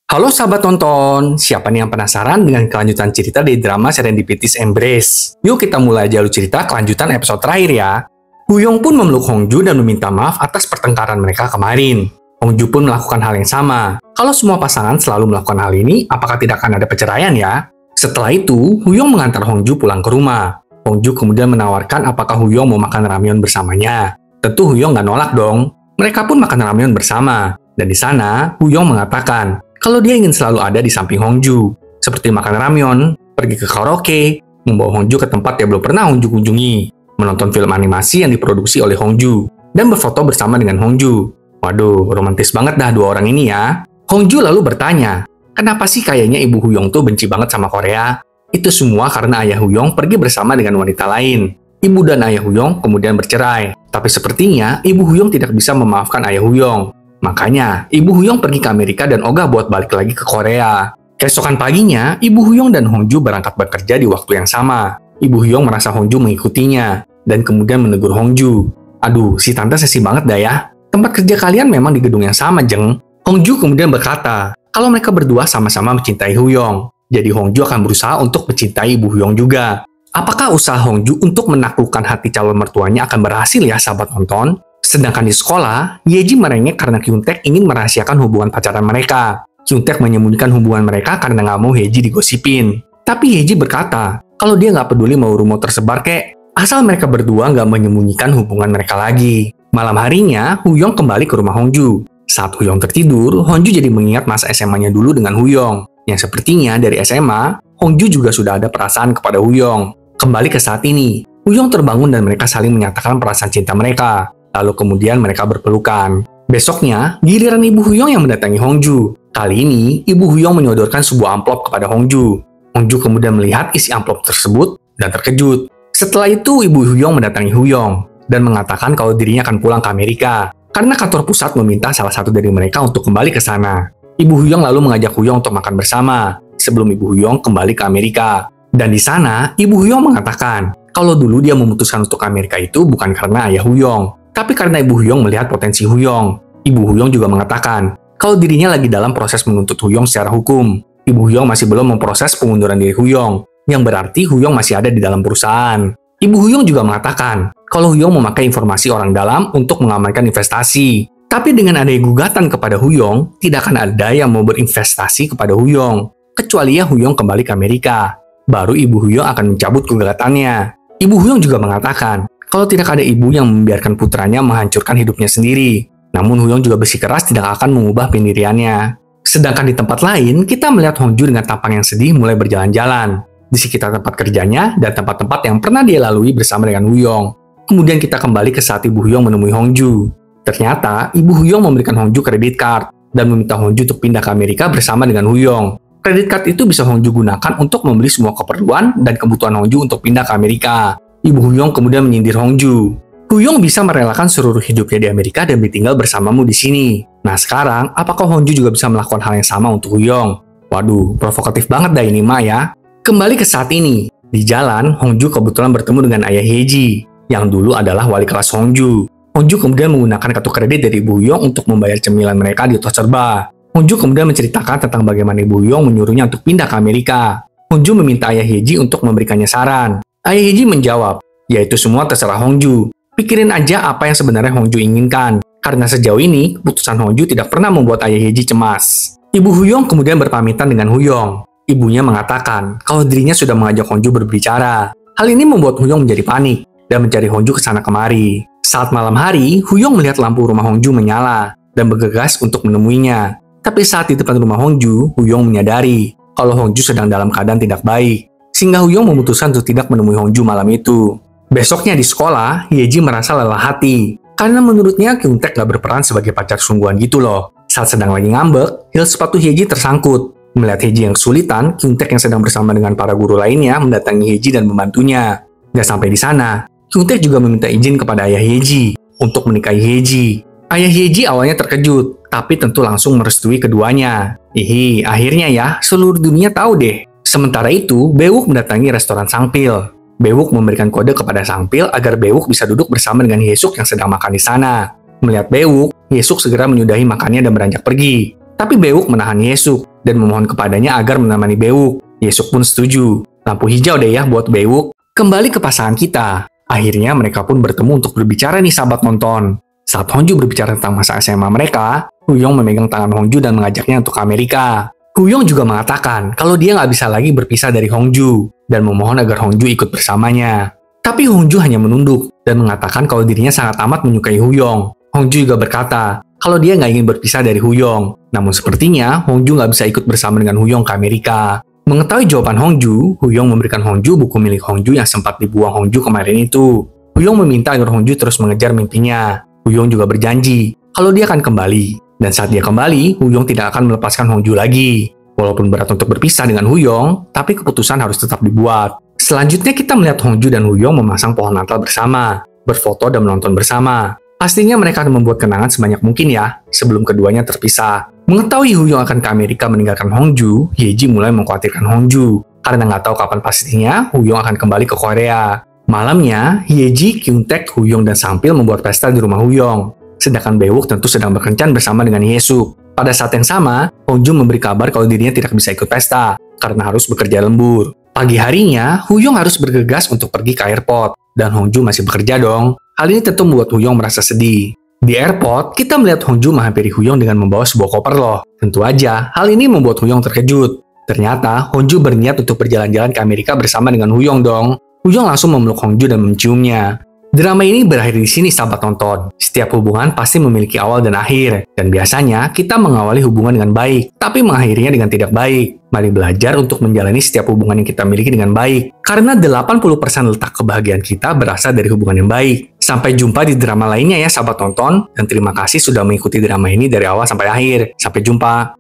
Halo sahabat nonton, siapa nih yang penasaran dengan kelanjutan cerita dari drama Serendipity's Embrace? Yuk kita mulai jalur cerita kelanjutan episode terakhir ya. Woo-young pun memeluk Hongju dan meminta maaf atas pertengkaran mereka kemarin. Hongju pun melakukan hal yang sama. Kalau semua pasangan selalu melakukan hal ini, apakah tidak akan ada perceraian ya? Setelah itu, Woo-young mengantar Hongju pulang ke rumah. Hongju kemudian menawarkan apakah Woo-young mau makan ramyeon bersamanya. Tentu Woo-young nggak nolak dong. Mereka pun makan ramyeon bersama. Dan di sana, Woo-young mengatakan kalau dia ingin selalu ada di samping Hongju, seperti makan ramyeon, pergi ke karaoke, membawa Hongju ke tempat yang belum pernah Hongju kunjungi, menonton film animasi yang diproduksi oleh Hongju, dan berfoto bersama dengan Hongju. Waduh, romantis banget dah dua orang ini ya. Hongju lalu bertanya, kenapa sih kayaknya ibu Woo-young tuh benci banget sama Korea? Itu semua karena ayah Woo-young pergi bersama dengan wanita lain. Ibu dan ayah Woo-young kemudian bercerai, tapi sepertinya ibu Woo-young tidak bisa memaafkan ayah Woo-young. Makanya, Ibu Woo-young pergi ke Amerika dan ogah buat balik lagi ke Korea. Keesokan paginya, Ibu Woo-young dan Hongju berangkat bekerja di waktu yang sama. Ibu Woo-young merasa Hongju mengikutinya, dan kemudian menegur Hongju. Aduh, si tante sesi banget dah ya. Tempat kerja kalian memang di gedung yang sama, Jeng. Hongju kemudian berkata, kalau mereka berdua sama-sama mencintai Woo-young. Jadi Hongju akan berusaha untuk mencintai Ibu Woo-young juga. Apakah usaha Hongju untuk menaklukkan hati calon mertuanya akan berhasil ya, sahabat nonton? Sedangkan di sekolah, Yeji merengek karena Kyung-taek ingin merahasiakan hubungan pacaran mereka. Kyung-taek menyembunyikan hubungan mereka karena nggak mau Yeji digosipin. Tapi Yeji berkata, kalau dia nggak peduli mau rumor tersebar kek, asal mereka berdua nggak menyembunyikan hubungan mereka lagi. Malam harinya, Woo-young kembali ke rumah Hongju. Saat Woo-young tertidur, Hongju jadi mengingat masa SMA-nya dulu dengan Woo-young. Yang sepertinya dari SMA, Hongju juga sudah ada perasaan kepada Woo-young. Kembali ke saat ini, Woo-young terbangun dan mereka saling menyatakan perasaan cinta mereka. Lalu kemudian mereka berpelukan. Besoknya, giliran Ibu Woo-young yang mendatangi Hongju. Kali ini, Ibu Woo-young menyodorkan sebuah amplop kepada Hongju. Hongju kemudian melihat isi amplop tersebut dan terkejut. Setelah itu, Ibu Woo-young mendatangi Woo-young dan mengatakan kalau dirinya akan pulang ke Amerika karena kantor pusat meminta salah satu dari mereka untuk kembali ke sana. Ibu Woo-young lalu mengajak Woo-young untuk makan bersama sebelum Ibu Woo-young kembali ke Amerika. Dan di sana, Ibu Woo-young mengatakan kalau dulu dia memutuskan untuk Amerika itu bukan karena ayah Woo-young, tapi karena Ibu Woo-young melihat potensi Woo-young. Ibu Woo-young juga mengatakan kalau dirinya lagi dalam proses menuntut Woo-young secara hukum. Ibu Woo-young masih belum memproses pengunduran diri Woo-young, yang berarti Woo-young masih ada di dalam perusahaan. Ibu Woo-young juga mengatakan kalau Woo-young memakai informasi orang dalam untuk mengamankan investasi. Tapi dengan adanya gugatan kepada Woo-young, tidak akan ada yang mau berinvestasi kepada Woo-young, kecuali ya Woo-young kembali ke Amerika. Baru Ibu Woo-young akan mencabut gugatannya. Ibu Woo-young juga mengatakan kalau tidak ada ibu yang membiarkan putranya menghancurkan hidupnya sendiri. Namun Woo-young juga bersikeras tidak akan mengubah pendiriannya. Sedangkan di tempat lain, kita melihat Hongju dengan tampang yang sedih mulai berjalan-jalan di sekitar tempat kerjanya dan tempat-tempat yang pernah dia lalui bersama dengan Woo-young. Kemudian kita kembali ke saat Ibu Woo-young menemui Hongju. Ternyata, Ibu Woo-young memberikan Hongju kredit card dan meminta Hongju untuk pindah ke Amerika bersama dengan Woo-young. Kredit card itu bisa Hongju gunakan untuk membeli semua keperluan dan kebutuhan Hongju untuk pindah ke Amerika. Ibu Woo-young kemudian menyindir Hongju. Woo-young bisa merelakan seluruh hidupnya di Amerika dan tinggal bersamamu di sini. Nah sekarang, apakah Hongju juga bisa melakukan hal yang sama untuk Woo-young? Waduh, provokatif banget dah ini mah ya. Kembali ke saat ini. Di jalan, Hongju kebetulan bertemu dengan ayah Yeji, yang dulu adalah wali kelas Hongju. Hongju kemudian menggunakan kartu kredit dari Ibu Woo-young untuk membayar cemilan mereka di toko serba. Hongju kemudian menceritakan tentang bagaimana Ibu Woo-young menyuruhnya untuk pindah ke Amerika. Hongju meminta ayah Yeji untuk memberikannya saran. Ayah Yeji menjawab, yaitu semua terserah Hongju. Pikirin aja apa yang sebenarnya Hongju inginkan. Karena sejauh ini, keputusan Hongju tidak pernah membuat ayah Yeji cemas. Ibu Woo-young kemudian berpamitan dengan Woo-young. Ibunya mengatakan kalau dirinya sudah mengajak Hongju berbicara. Hal ini membuat Woo-young menjadi panik dan mencari Hongju ke sana kemari. Saat malam hari, Woo-young melihat lampu rumah Hongju menyala dan bergegas untuk menemuinya. Tapi saat di depan rumah Hongju, Woo-young menyadari kalau Hongju sedang dalam keadaan tidak baik. Sehingga Woo-young memutuskan untuk tidak menemui Hongju malam itu. Besoknya di sekolah, Yeji merasa lelah hati. Karena menurutnya Kyung-taek gak berperan sebagai pacar sungguhan gitu loh. Saat sedang lagi ngambek, heel sepatu Yeji tersangkut. Melihat Yeji yang kesulitan, Kyung-taek yang sedang bersama dengan para guru lainnya mendatangi Yeji dan membantunya. Gak sampai di sana, Kyung-taek juga meminta izin kepada ayah Yeji untuk menikahi Yeji. Ayah Yeji awalnya terkejut, tapi tentu langsung merestui keduanya. Akhirnya ya, seluruh dunia tahu deh. Sementara itu, Bae-wook mendatangi restoran Sangpil. Bae-wook memberikan kode kepada Sangpil agar Bae-wook bisa duduk bersama dengan Hye-suk yang sedang makan di sana. Melihat Bae-wook, Hye-suk segera menyudahi makannya dan beranjak pergi. Tapi Bae-wook menahan Hye-suk dan memohon kepadanya agar menemani Bewook. Ye-suk pun setuju. Lampu hijau deh ya buat Bewook. Kembali ke pasangan kita. Akhirnya mereka pun bertemu untuk berbicara nih sahabat nonton. Saat Hongju berbicara tentang masa SMA mereka, Huyong memegang tangan Hongju dan mengajaknya untuk ke Amerika. Huyong juga mengatakan kalau dia nggak bisa lagi berpisah dari Hongju dan memohon agar Hongju ikut bersamanya. Tapi Hongju hanya menunduk dan mengatakan kalau dirinya sangat amat menyukai Huyong. Hongju juga berkata kalau dia nggak ingin berpisah dari Huyong. Namun sepertinya Hongju nggak bisa ikut bersama dengan Huyong ke Amerika. Mengetahui jawaban Hongju, Huyong memberikan Hongju buku milik Hongju yang sempat dibuang Hongju kemarin itu. Huyong meminta agar Hongju terus mengejar mimpinya. Huyong juga berjanji kalau dia akan kembali. Dan saat dia kembali, Huyong tidak akan melepaskan Hongju lagi. Walaupun berat untuk berpisah dengan Huyong, tapi keputusan harus tetap dibuat. Selanjutnya kita melihat Hongju dan Huyong memasang pohon Natal bersama, berfoto dan menonton bersama. Pastinya mereka akan membuat kenangan sebanyak mungkin ya, sebelum keduanya terpisah. Mengetahui Huyong akan ke Amerika meninggalkan Hongju, Yeji mulai mengkhawatirkan Hongju. Karena nggak tahu kapan pastinya Huyong akan kembali ke Korea. Malamnya, Yeji, Kyungtaek, Huyong, dan Sangpil membuat pesta di rumah Huyong. Sedangkan Bewook tentu sedang berkencan bersama dengan Ye-suk. Pada saat yang sama, Hongju memberi kabar kalau dirinya tidak bisa ikut pesta, karena harus bekerja lembur. Pagi harinya, Huyong harus bergegas untuk pergi ke airport, dan Hongju masih bekerja dong. Hal ini tentu membuat Huyong merasa sedih. Di airport, kita melihat Hongju menghampiri Huyong dengan membawa sebuah koper loh. Tentu aja, hal ini membuat Huyong terkejut. Ternyata, Hongju berniat untuk berjalan-jalan ke Amerika bersama dengan Huyong dong. Huyong langsung memeluk Hongju dan menciumnya. Drama ini berakhir di sini sahabat nonton. Setiap hubungan pasti memiliki awal dan akhir. Dan biasanya kita mengawali hubungan dengan baik, tapi mengakhirinya dengan tidak baik. Mari belajar untuk menjalani setiap hubungan yang kita miliki dengan baik. Karena 80% letak kebahagiaan kita berasal dari hubungan yang baik. Sampai jumpa di drama lainnya ya sahabat nonton. Dan terima kasih sudah mengikuti drama ini dari awal sampai akhir. Sampai jumpa.